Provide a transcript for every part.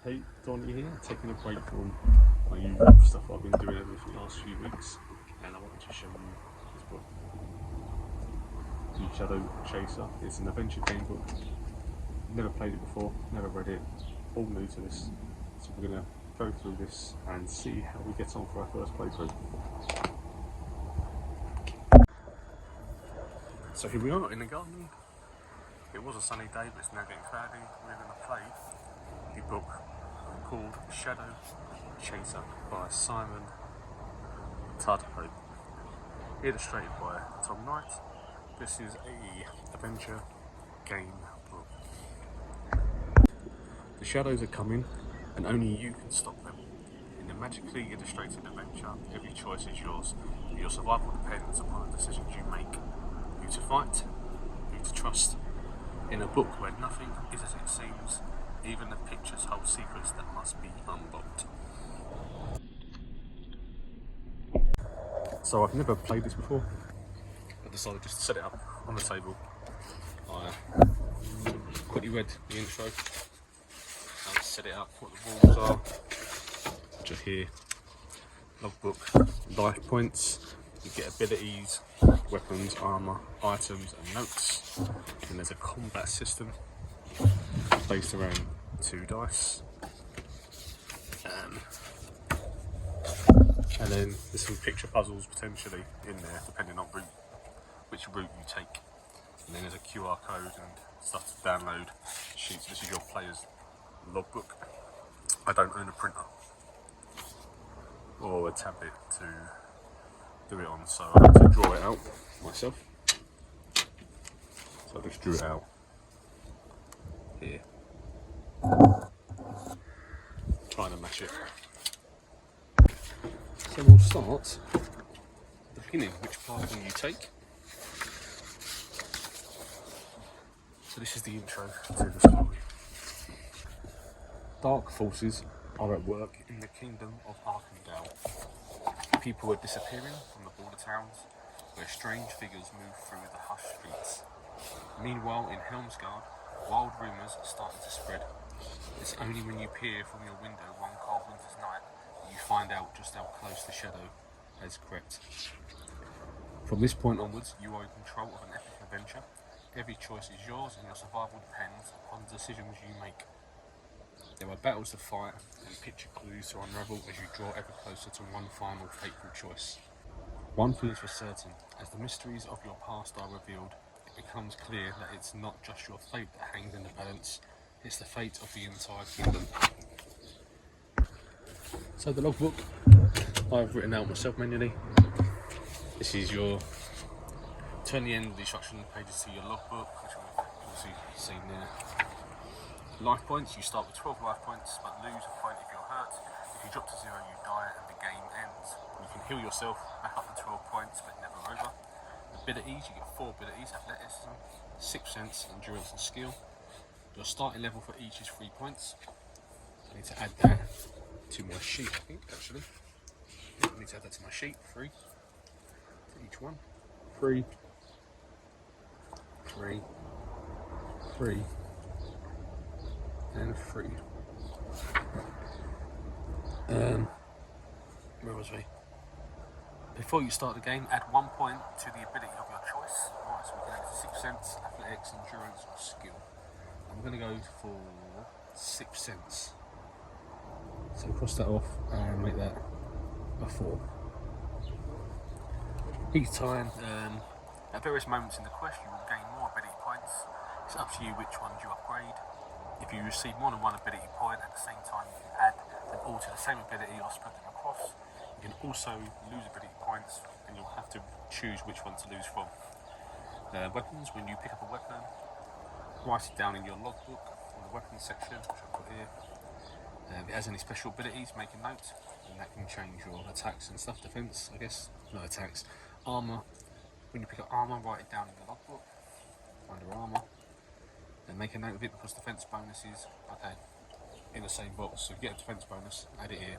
Hey, Donnie here, taking a break from my usual stuff I've been doing over the last few weeks, and I wanted to show you this book, The Shadow Chaser. It's an adventure game book. Never played it before, never read it, all new to this. So we're going to go through this and see how we get on for our first playthrough. So here we are in the garden. It was a sunny day, but it's now getting cloudy. We're going to play the book called Shadow Chaser by Simon Tadhope, illustrated by Tom Knight. This is a adventure game book. The shadows are coming, and only you can stop them. In a magically illustrated adventure, every choice is yours. Your survival depends upon the decisions you make. Who to fight, who to trust. In a book where nothing is as it seems, even the pictures hold secrets that must be unlocked. So I've never played this before. I decided just to set it up on the table. I quickly read the intro. I'll set it up, what the rules are. Just here, logbook, life points. You get abilities, weapons, armour, items and notes. And there's a combat system based around 2 dice. And then there's some picture puzzles potentially in there, depending on which route you take. And then there's a QR code and stuff to download sheets. This is your player's logbook. I don't own a printer or a tablet to do it on, so I had to draw it out myself. So I just drew it out here, trying to match it. So we'll start at the beginning, which path will you take? So this is the intro to the story. Dark forces are at work in the kingdom of Arkandale. People are disappearing from the border towns, where strange figures move through the hushed streets. Meanwhile, in Helmsgard, wild rumours are starting to spread. It's only when you peer from your window one cold winter's night that you find out just how close the shadow has crept. From this point onwards, you are in control of an epic adventure. Every choice is yours, and your survival depends upon the decisions you make. There are battles to fight and picture clues to unravel as you draw ever closer to one final fateful choice. One thing is for certain: as the mysteries of your past are revealed, it becomes clear that it's not just your fate that hangs in the balance, it's the fate of the entire kingdom. So the logbook, I've written out myself manually. This is your, turn the end of the instruction pages to your logbook, which we've obviously seen there. Life points, you start with 12 life points, but lose a point if you're hurt. If you drop to 0, you die and the game ends. You can heal yourself back up to 12 points, but never over. Abilities, you get 4 abilities: athleticism, 6th sense, endurance and skill. Your starting level for each is 3 points. I need to add that to my sheet, I think, actually. Yeah, I need to add that to my sheet, 3 to each one. 3, 3, 3, and 3. Where was we? Before you start the game, add 1 point to the ability of your choice. Right, so we can add 6th sense, athletics, endurance, or skill. I'm going to go for 6th sense. So cross that off and make that a 4. Each time, at various moments in the quest, you will gain more ability points. It's up to you which ones you upgrade. If you receive more than 1 ability point at the same time, you can add them all to the same ability or spread them across. You can also lose ability points, and you'll have to choose which one to lose from. Weapons, when you pick up a weapon, write it down in your logbook in the weapons section, which I've got here. If it has any special abilities, make a note, and that can change your attacks and stuff, defense, I guess. No attacks. Armor, when you pick up armor, write it down in your logbook under armor, and make a note of it, because defense bonuses, okay, in the same box. So if you get a defense bonus, add it here.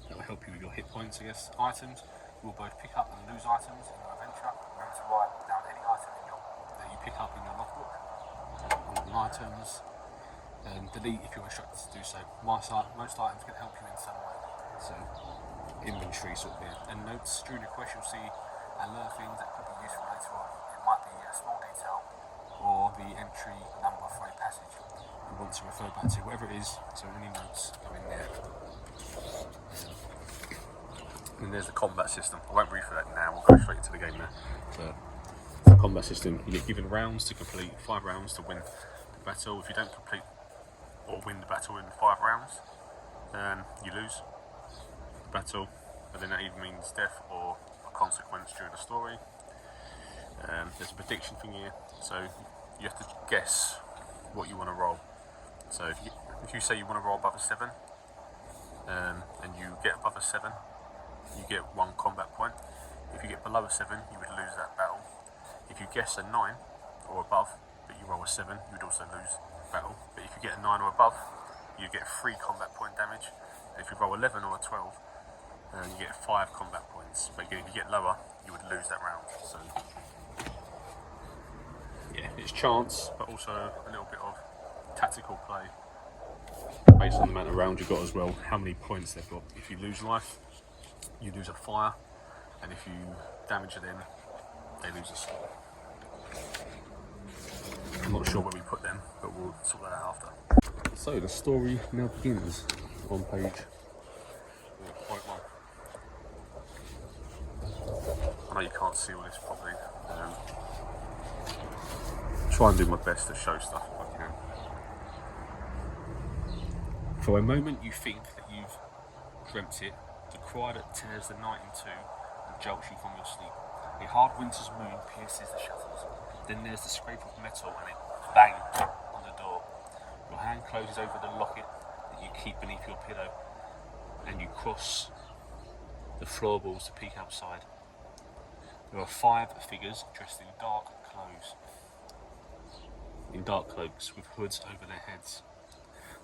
That will help you with your hit points, I guess. Items, you will both pick up and lose items in your adventure. Remember to write down any item that you pick up in your logbook. Items, and delete if you're instructed to do so. Most items can help you in some way. So inventory sort of bit. And notes during the quest you'll see and learn things that could be useful later on. It might be a small detail or the entry number for a passage you want to refer back to, whatever it is. So any notes go in there. And there's the combat system. I won't read through that now, we'll go straight into the game now. So the combat system, you get given rounds to complete, 5 rounds to win the battle. If you don't complete or win the battle in 5 rounds, you lose the battle, but then that either means death or a consequence during the story. There's a prediction thing here, so you have to guess what you want to roll. So if you say you want to roll above a 7, and you get above a 7, you get 1 combat point. If you get below a 7, you would lose that battle. If you guess a 9 or above, but you roll a 7, you would also lose the battle. But if you get a 9 or above, you get 3 combat point damage. And if you roll 11 or a 12, you get 5 combat points. But again, if you get lower, you would lose that round. So yeah, it's chance, but also a little bit of tactical play based on the amount of rounds you've got as well, how many points they've got. If you lose life, you lose a fire, and if you damage them, they lose a score. I'm not sure where we put them, but we'll sort that out after. So the story now begins on page point 1. I know you can't see all this properly. Try and do my best to show stuff if I can. For a moment you think that you've dreamt it, the cry that tears the night in two and jolts you from your sleep. A hard winter's moon pierces the shutters. Then there's the scrape of metal and it bang on the door. Your hand closes over the locket that you keep beneath your pillow, and you cross the floorboards to peek outside. There are 5 figures dressed in dark cloaks with hoods over their heads.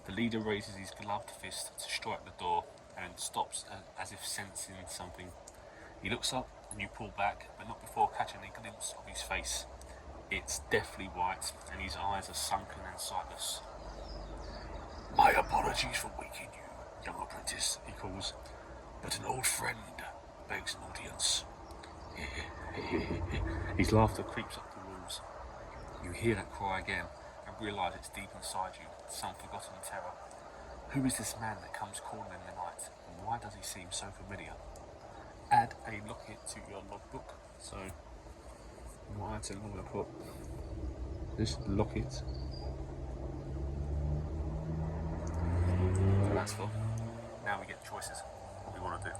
The leader raises his gloved fist to strike the door and stops as if sensing something. He looks up and you pull back, but not before catching a glimpse of his face. It's deathly white and his eyes are sunken and sightless. "My apologies for waking you, young apprentice," he calls, "but an old friend begs an audience." His laughter creeps up the walls. You hear that cry again and realise it's deep inside you, some forgotten terror. Who is this man that comes calling in the night, and why does he seem so familiar? Add a locket to your logbook. So, what item I'm going to put? This locket. So that's full. Now we get choices. What we want to do.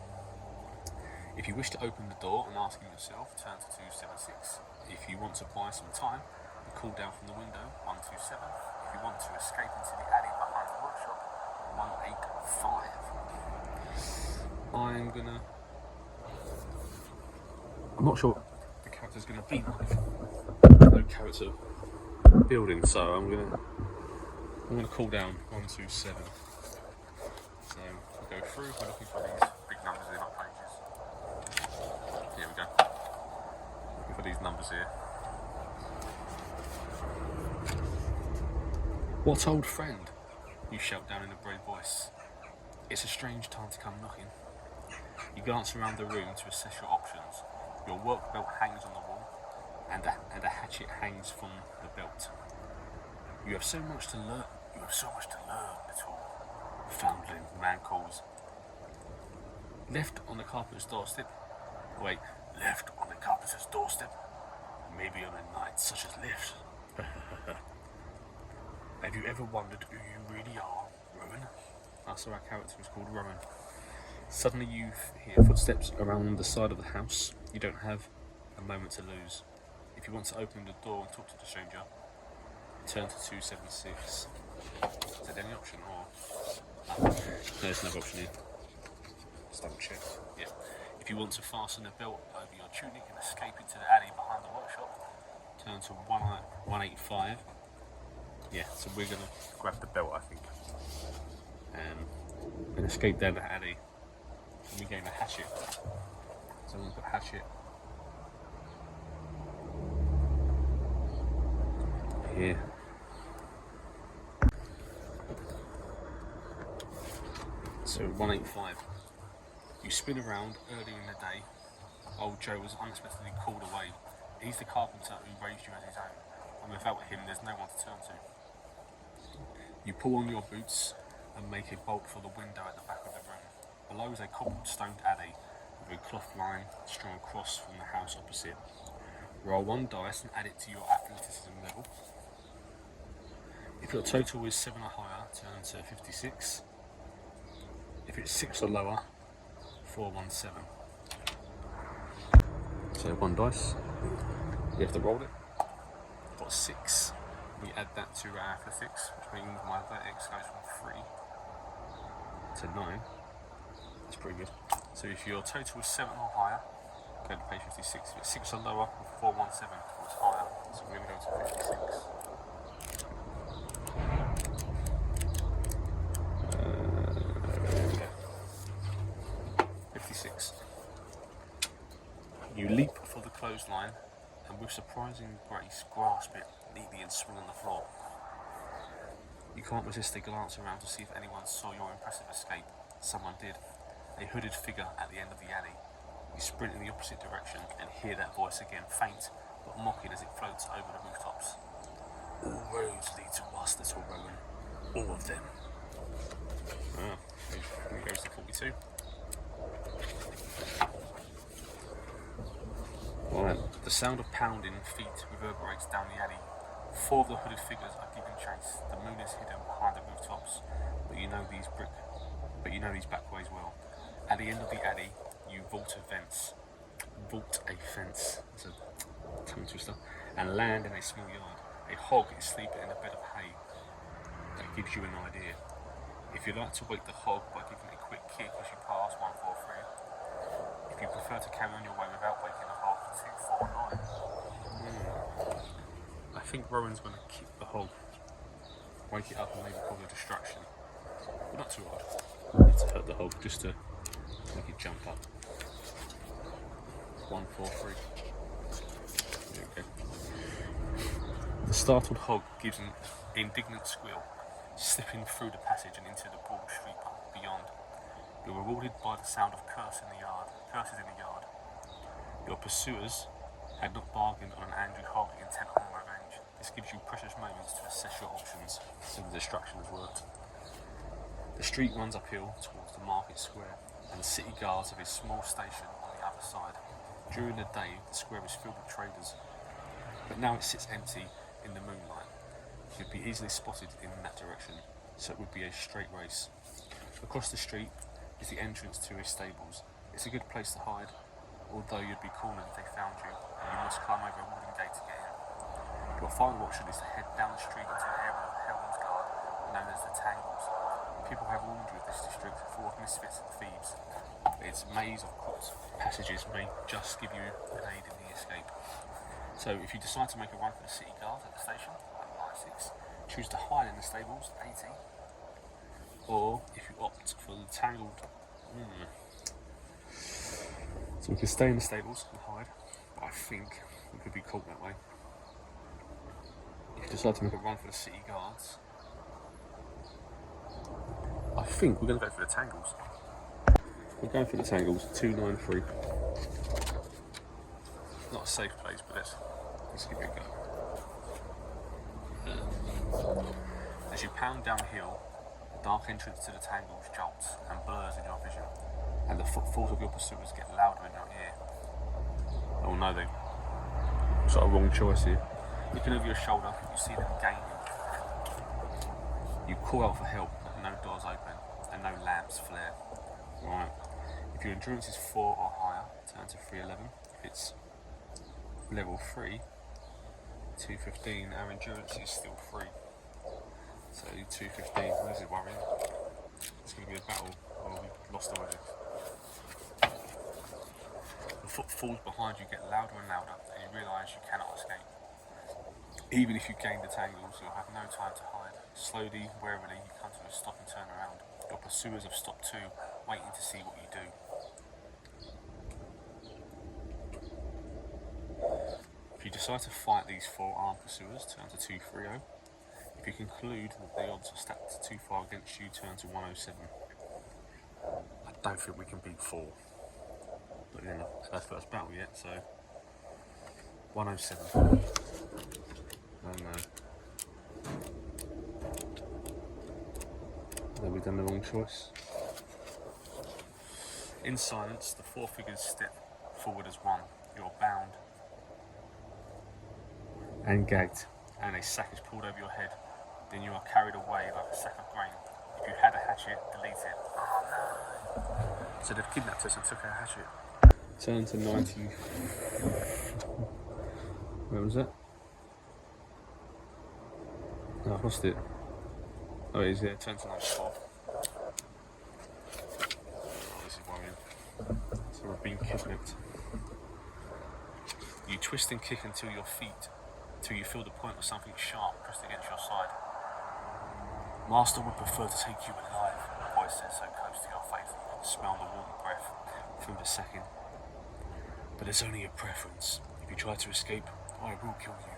If you wish to open the door and asking yourself, turn to 276. If you want to buy some time, you call down from the window, 127. If you want to escape into the alley behind the workshop, 185. I'm not sure what the character's going to be like. No character building, so I'm gonna call down 127. So we'll go through. We're looking for these big numbers in our pages. Here we go. Looking for these numbers here. "What old friend?" you shout down in a brave voice. It's a strange time to come knocking. You glance around the room to assess your options. Your work belt hangs on the wall, and a hatchet hangs from the belt. You have so much to learn. You have so much to learn, little foundling, the man calls. Left on the carpenter's doorstep. Wait, left on the carpenter's doorstep? Maybe on a night such as this. Have you ever wondered who you really are, Rowan? So our character is called Rowan. Suddenly you hear footsteps around the side of the house. You don't have a moment to lose. If you want to open the door and talk to the stranger, turn to 276. Is there any option or? No, there's no option here. Just double check. Yeah. If you want to fasten a belt over your tunic and escape into the alley behind the workshop, turn to 185. Yeah, so we're going to grab the belt, I think, and escape down the alley. And we gain a hatchet. So we'll put hatchet here. So 185. You spin around early in the day. Old Joe was unexpectedly called away. He's the carpenter who raised you as his own, and without him there's no one to turn to. You pull on your boots and make a bolt for the window at the back of the room. Below is a cobblestoned alley with a cloth line strung across from the house opposite. Roll 1 dice and add it to your athleticism level. If your total is 7 or higher, turn to 56. If it's 6 or lower, 417. So 1 dice, you have to roll it. Got 6. We add that to our athletics, which means my athletics goes from 3 to 9. That's pretty good. So if your total is 7 or higher, go to page 56. If it's 6 or lower, 417. If it's higher, so we're going to go to 56. 56. You leap for the clothesline and with surprising grace grasp it neatly and swing on the floor. You can't resist a glance around to see if anyone saw your impressive escape. Someone did. A hooded figure at the end of the alley. You sprint in the opposite direction and hear that voice again, faint but mocking as it floats over the rooftops. All roads lead to us, little Rowan. All of them. It goes to 42. Right. The sound of pounding feet reverberates down the alley. 4 of the hooded figures are giving chase. The moon is hidden behind the rooftops, but you know these back ways well. At the end of the alley, you vault a fence. It's a tongue twister. And land in a small yard. A hog is sleeping in a bed of hay. That gives you an idea. If you like to wake the hog by giving it a quick kick as you pass 143. If you prefer to carry on your way without waking the hog, 249. I think Rowan's going to kick the hog, wake it up and maybe cause a distraction. But not too hard. Need to hurt the hog just to make it jump up. 143. There we go. The startled hog gives an indignant squeal, slipping through the passage and into the broad street beyond. You're rewarded by the sound of curses in the yard. Your pursuers had not bargained on an angry hog intent on revenge. This gives you precious moments to assess your options, so the distraction has worked. The street runs uphill towards the market square, and the city guards have a small station on the other side. During the day, the square is filled with traders, but now it sits empty in the moonlight. You'd be easily spotted in that direction, so it would be a straight race. Across the street is the entrance to his stables. It's a good place to hide, although you'd be cornered if they found you, and you must climb over a wooden gate to get in. Your final option is to head down the street into an area of Helm's Guard, known as the Tangles. People have warned you of this district, full of misfits and thieves. Its maze of crooked passages may just give you an aid in the escape. So if you decide to make a run for the city guard at the station, at 6, choose to hide in the stables, 80. Or if you opt for the tangled... So we can stay in the stables and hide, but I think we could be caught that way. If you decide to make a run for the city guards, I think we're going to go for the tangles. We're going for the tangles, 293. Not a safe place, but let's give it a go. As you pound downhill, the dark entrance to the tangles jolts and blurs in your vision, and the footfalls of your pursuers get louder in your ear. Oh no, they sort of wrong choice here. Looking over your shoulder, you see them gaining. You call out for help, but no doors open and no lamps flare. Right. If your endurance is 4 or higher, turn to 311. If it's level 3, 215, our endurance is still 3. So 215, what is it worrying? It's going to be a battle, or we've lost already. The footfalls behind you get louder and louder, and you realise you cannot escape. Even if you gain the tangles, you'll have no time to hide. Slowly, warily, you come to a stop and turn around. Your pursuers have stopped too, waiting to see what you do. If you decide to fight these 4 armed pursuers, turn to 230. If you conclude that the odds are stacked too far against you, turn to 107. I don't think we can beat 4. But then it's our first battle yet, so 107. Oh no. Have we done the wrong choice? In silence, the 4 figures step forward as one. You're bound and gagged, and a sack is pulled over your head. Then you are carried away like a sack of grain. If you had a hatchet, delete it. Oh no. So they've kidnapped us and took our hatchet. Turn to 90. Where was that? Oh, I lost it. Oh, it is there. Turn to 94. Oh, this is worrying. So we're being kidnapped. You twist and kick until your feet, till you feel the point of something sharp pressed against your side. Master would prefer to take you alive, the voice says so close to your face that you can smell the warm breath through the sacking. But it's only a preference. If you try to escape, I will kill you.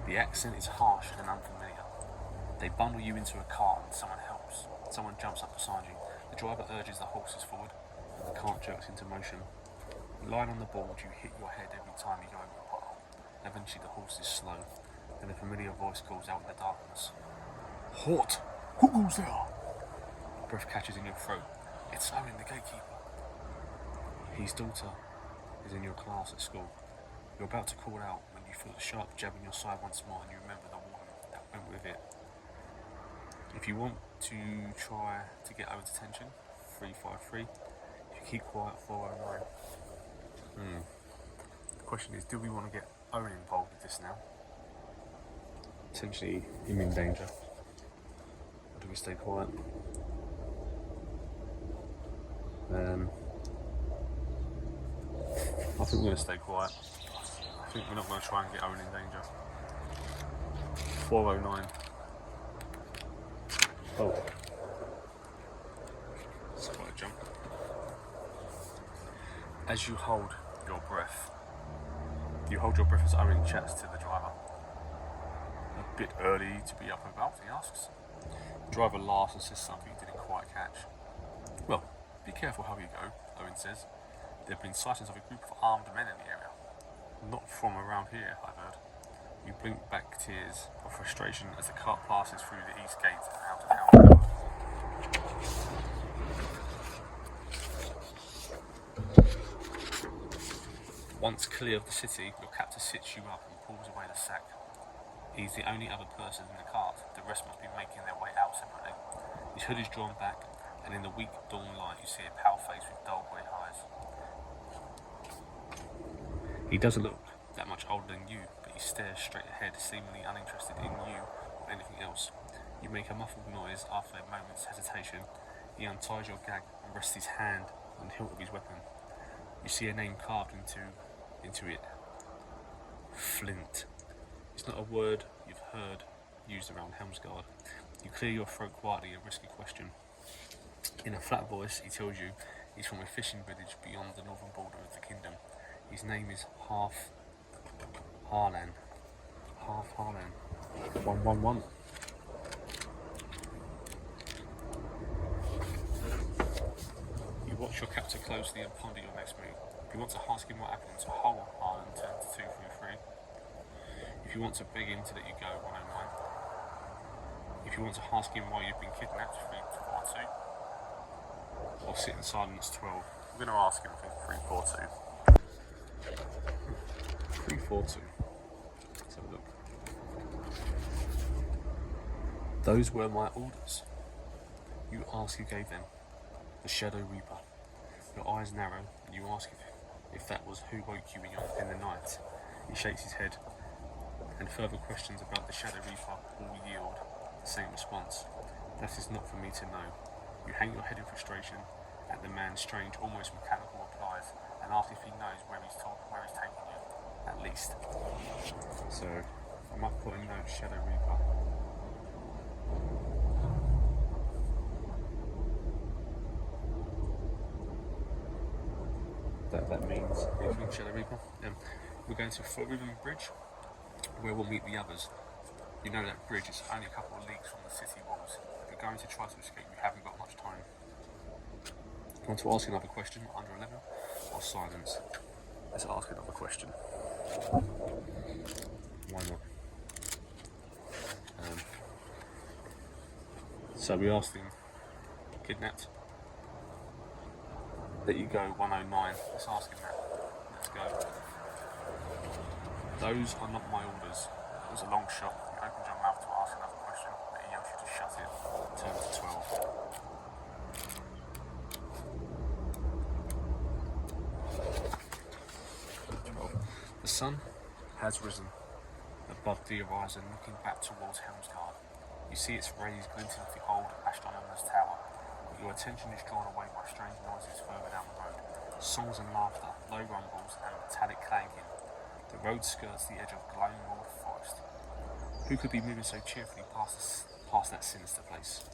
The accent is harsh and unfamiliar. They bundle you into a cart and someone helps. Someone jumps up beside you. The driver urges the horses forward and the cart jerks into motion. Lying on the board, you hit your head every time you go over a pothole. Eventually the horse is slow, and a familiar voice calls out in the darkness. Halt! Who goes there? Breath catches in your throat. It's Owen, the gatekeeper. His daughter is in your class at school. You're about to call out when you feel the sharp jab in your side once more and you remember the warning that went with it. If you want to try to get Owen's attention, 353. If you keep quiet, 409. The question is, do we want to get Owen involved with this now? Potentially him in danger. Or do we stay quiet? I think we're going to stay quiet. I think we're not going to try and get Owen in danger. 409. Oh. That's quite a jump. As you hold your breath as Owen chats to the driver. A bit early to be up and about, he asks. The driver laughs and says something he didn't quite catch. Well, be careful how you go, Owen says. There have been sightings of a group of armed men in the area. Not from around here, I've heard. You blink back tears of frustration as the cart passes through the east gate and out of town. Once clear of the city, your captor sits you up and pulls away the sack. He's the only other person in the cart. The rest must be making their way out separately. His hood is drawn back, and in the weak dawn light you see a pale face with dull grey eyes. He doesn't look that much older than you, but he stares straight ahead, seemingly uninterested in you or anything else. You make a muffled noise after a moment's hesitation. He unties your gag and rests his hand on the hilt of his weapon. You see a name carved into it. Flint. It's not a word you've heard used around Helmsguard. You clear your throat quietly and risk a question. In a flat voice, he tells you he's from a fishing village beyond the northern border of the kingdom. His name is Harlan. 111. You watch your captor closely and ponder your next move. If you want to ask him what happened to Harlan, turn to 233. If you want to beg him to let you go, 109. If you want to ask him why you've been kidnapped, 342. Or sit in silence, 12. I'm going to ask him for 342. 342. Let's have a look. Those were my orders. You ask who gave them. The Shadow Reaper. Your eyes narrow, and you ask if that was who woke you in the night. He shakes his head, and further questions about the Shadow Reaper all yield the same response. That is not for me to know. You hang your head in frustration at the man's strange, almost mechanical replies, and ask if he knows where he's taking you, at least. So, I might put in no Shadow Reaper. That means Shadow Reaper. We're going to Fort Ribbon Bridge, where we'll meet the others. You know that bridge is only a couple of leagues from the city walls. If you're going to try to escape, you haven't got much time. Want to ask another question under 11 or silence? Let's ask another question. Why not? So we asked him, kidnapped? Let you go 109. Let's ask him that. Let's go. Those are not my orders. It was a long shot. You opened your mouth to ask another question, but he yelled you to shut it. Turn to 12. The sun has risen above the horizon, looking back towards Helmsgard. You see its rays glinting off the old astronomer's tower. Your attention is drawn away by strange noises further down the road. Songs and laughter, low rumbles and metallic clanking. The road skirts the edge of glowing walled forest. Who could be moving so cheerfully past that sinister place?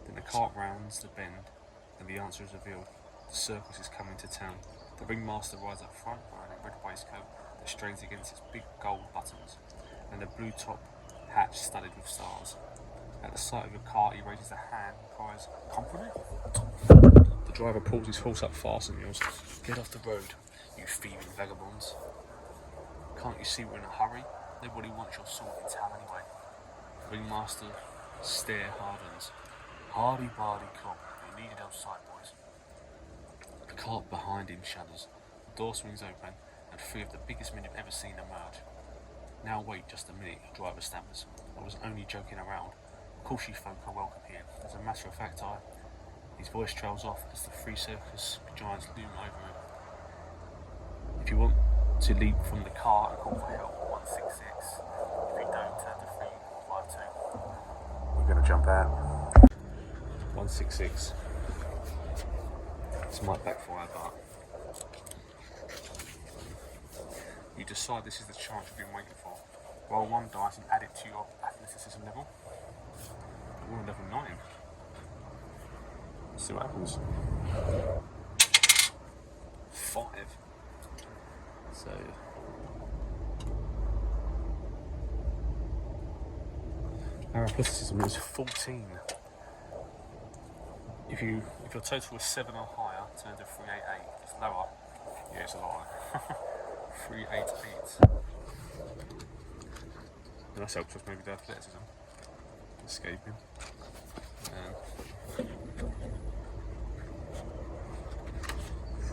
Then the cart rounds the bend and the answer is revealed. The circus is coming to town. The ringmaster rides up front wearing a red waistcoat that strains against its big gold buttons, and a blue top hat studded with stars. At the sight of your cart, he raises a hand and cries, "Company?" The driver pulls his horse up fast and yells, "Get off the road, you thieving vagabonds. Can't you see we're in a hurry? Nobody wants your sort in town anyway." The ringmaster stare hardens. "Hardy bardy cob, you needed outside, boys." The cart behind him shudders. The door swings open and 3 of the biggest men you've ever seen emerge. "Now wait just a minute," the driver stammers. "I was only joking around. Of course you folk are welcome here. As a matter of fact, His voice trails off as the 3 circus giants loom over him. "If you want to leap from the car and call for help, 166. If you don't, turn to 352. We're going to jump out." 166. This might backfire, but you decide this is the chance you've been waiting for. Roll 1 dice and add it to your athleticism level. We're on level 9. Let's see what happens. 5. So our athleticism is 14. If your total is 7 or higher, turn to 388. If it's lower, yeah, it's a lot higher. 388. That's helped us maybe the athleticism. Escaping.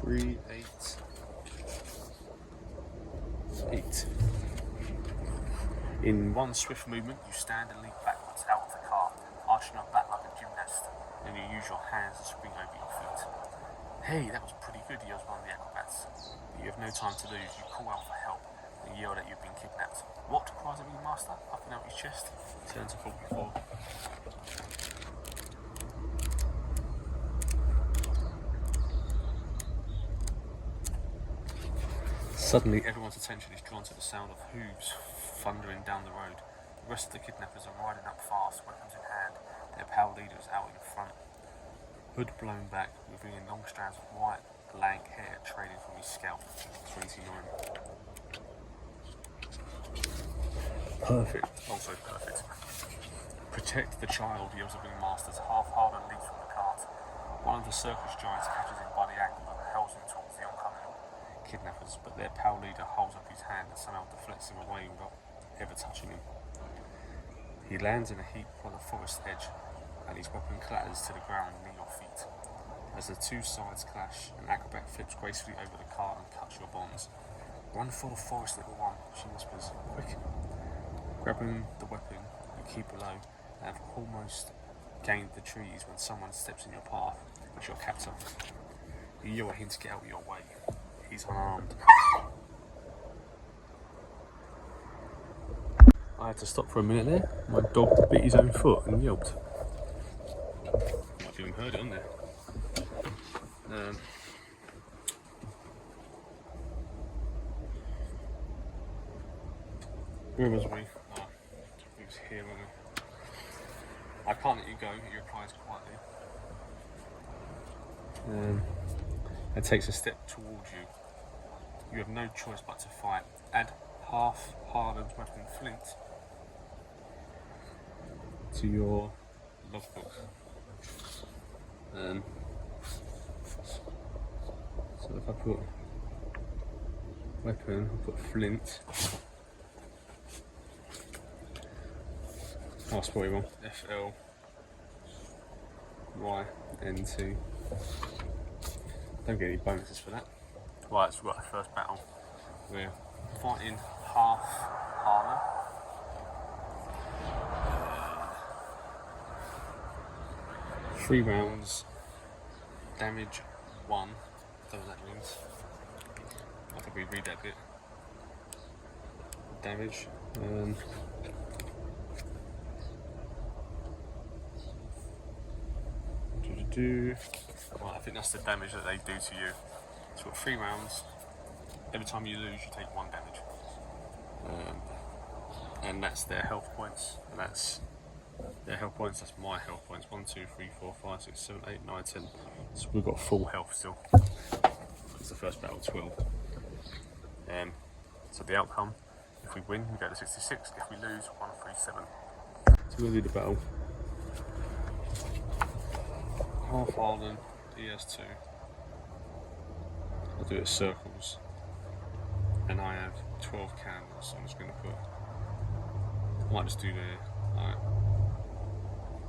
388. In one swift movement, you stand and leap backwards out of the car, arching your back like a gymnast. Then you use your hands to spring over your feet. "Hey, that was pretty good," yells one of the acrobats. But you have no time to lose. You call out for help and yell that you've been kidnapped. "What?" cries the ringmaster, puffing out his chest. Turn to 44. Suddenly, everyone's attention is drawn to the sound of hooves thundering down the road. The rest of the kidnappers are riding up fast, weapons in hand, their pale leaders out in front. Hood blown back, revealing long strands of white, lank hair trailing from his scalp. 29. Perfect. Also perfect. "Protect the child," yells the ringmaster's half-hearted leaps from the cart. One of the circus giants catches him by the ankle and hurls him towards the oncoming kidnappers, but their pale leader holds up his hand and somehow deflects him away without ever touching him. He lands in a heap on the forest edge, and his weapon clatters to the ground near your feet. As the 2 sides clash, an acrobat flips gracefully over the cart and cuts your bonds. "Run for the forest, little one," she whispers. "Quick." Grabbing the weapon, you keep below and have almost gained the trees when someone steps in your path. It's your captor. You yell at him to get out of your way. He's unarmed. I had to stop for a minute there. My dog bit his own foot and yelped. Might have even heard it on there. Where was we? Oh, it was here, wasn't it? "I can't let you go," he replies quietly. And takes a step towards you. You have no choice but to fight. Add half-hardened weapon flint to your logbook. put weapon, I'll put flint. Oh, that's probably wrong. FLYNT. Don't get any bonuses for that. Right, so we've got the first battle. We're fighting half Harlem. 3 rounds, damage 1. Whatever that means. I think we read that bit. Damage. Right, I think that's the damage that they do to you. So we've got 3 rounds. Every time you lose, you take 1 damage. And that's their health points. And that's their health points. That's my health points. 1, 2, 3, 4, 5, 6, 7, 8, 9, 10. So we've got full health still. It's the first battle, 12. So the outcome: if we win, we go to 66. If we lose, 137. So we'll do the battle. Half Harlem, ES2. I'll do it circles, and I have 12 candles, so I'm just going to put, I might just do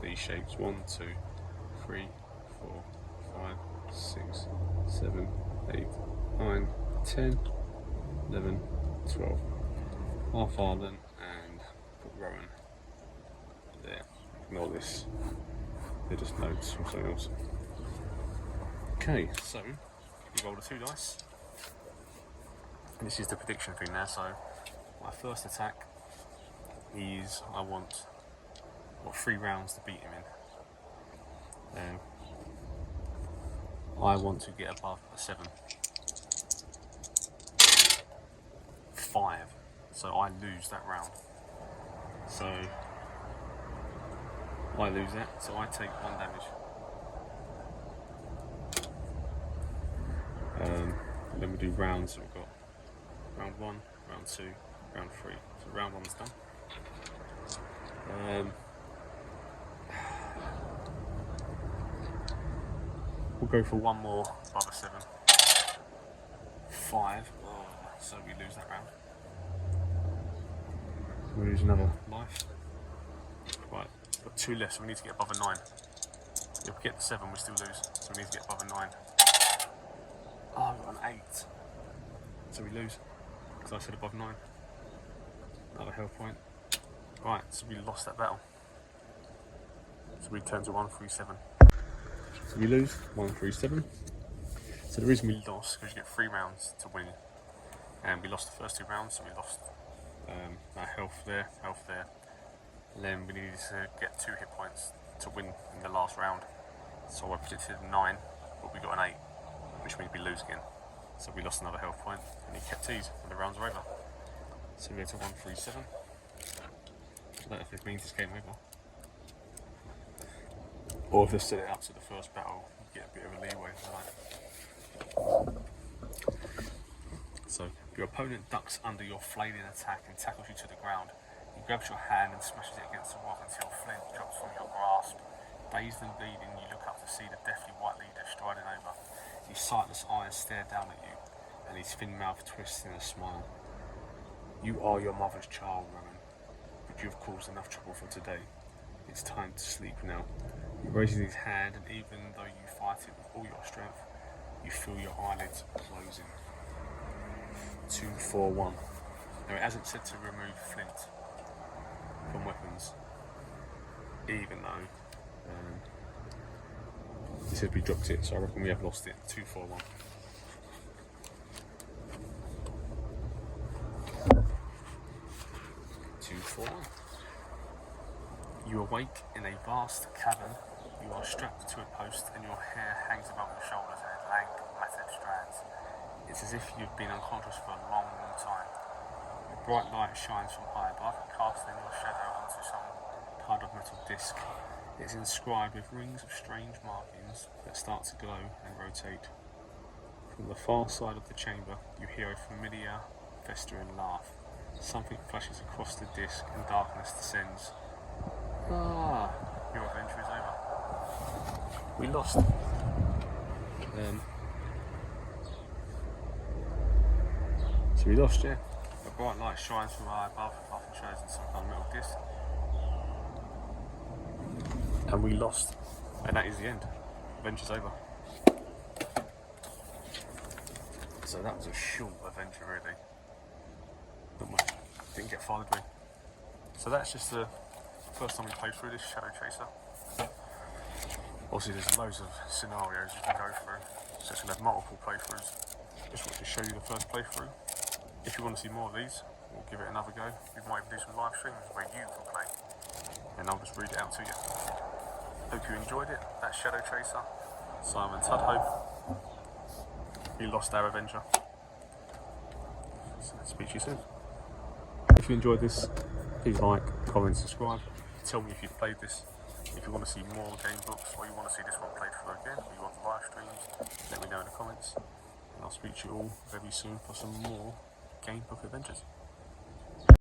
these shapes: 1, 2, 3, 4, 5, 6, 7, 8, 9, 10, 11, 12. Half Harlem and put Rowan there. Ignore this. They're just notes from something else. Okay, so you roll the 2 dice. And this is the prediction thing now. So my first attack is I want 3 rounds to beat him in. I want to get above a 7. 5. So I lose that round. So I lose that, so I take 1 damage. And then we do rounds, so we've got round 1, round 2, round 3. So round 1's done. We'll go for 1 more above a 7. 5. So we lose that round. We lose another life. Right, we've got 2 left, so we need to get above a 9. If we get the 7, we still lose, so we need to get above a 9. Oh, we've got an 8. So we lose, because I said above 9. Another health point. Right, so we lost that battle. So we turn to 137. So we lose, 137. So the reason we lost is because you get 3 rounds to win. And we lost the first 2 rounds, so we lost our health there. And then we needed to get 2 hit points to win in the last round. So I predicted 9, but we got an 8, which means we lose again. So we lost another health point, and he kept these, and the rounds are over. So we go to 137. I don't know if it means this game over. Or if they set it up to the first battle, you get a bit of a leeway. So your opponent ducks under your flailing attack and tackles you to the ground. He grabs your hand and smashes it against the rock until flint drops from your grasp. Dazed and bleeding, you look up to see the deathly white leader striding over. His sightless eyes stare down at you, and his thin mouth twists in a smile. You are your mother's child, Roman, but you have caused enough trouble for today. It's time to sleep now. He raises his hand, and even though you fight it with all your strength, you feel your eyelids closing. 241. Now it hasn't said to remove flint from weapons, even though it said we dropped it, so I reckon we have lost it. 241. You awake in a vast cavern. You are strapped to a post and your hair hangs above your shoulders in lank, matted strands. It's as if you've been unconscious for a long, long time. A bright light shines from high above, casting your shadow onto some kind of metal disc. It's inscribed with rings of strange markings that start to glow and rotate. From the far side of the chamber, you hear a familiar, festering laugh. Something flashes across the disc and darkness descends. Your adventure is over. We lost. So we lost, yeah. A bright light shines from high above, often shows in some kind of metal disc. And we lost. And that is the end. Adventure's over. So that was a short adventure, really. Not much. Didn't get far, did we? So that's just the first time we played through this Shadow Chaser. Obviously there's loads of scenarios you can go through, so it's going to have multiple playthroughs. Just wanted to show you the first playthrough. If you want to see more of these, we'll give it another go. We might even do some live streams where you can play, and I'll just read it out to you. Hope you enjoyed it. That's Shadow Chaser, Simon Tudhope. We lost our adventure. So speak to you soon. If you enjoyed this, please like, comment, subscribe. Tell me if you've played this. If you want to see more GameBooks, or you want to see this one played through again, or you want live streams, let me know in the comments. And I'll speak to you all very soon for some more GameBook adventures.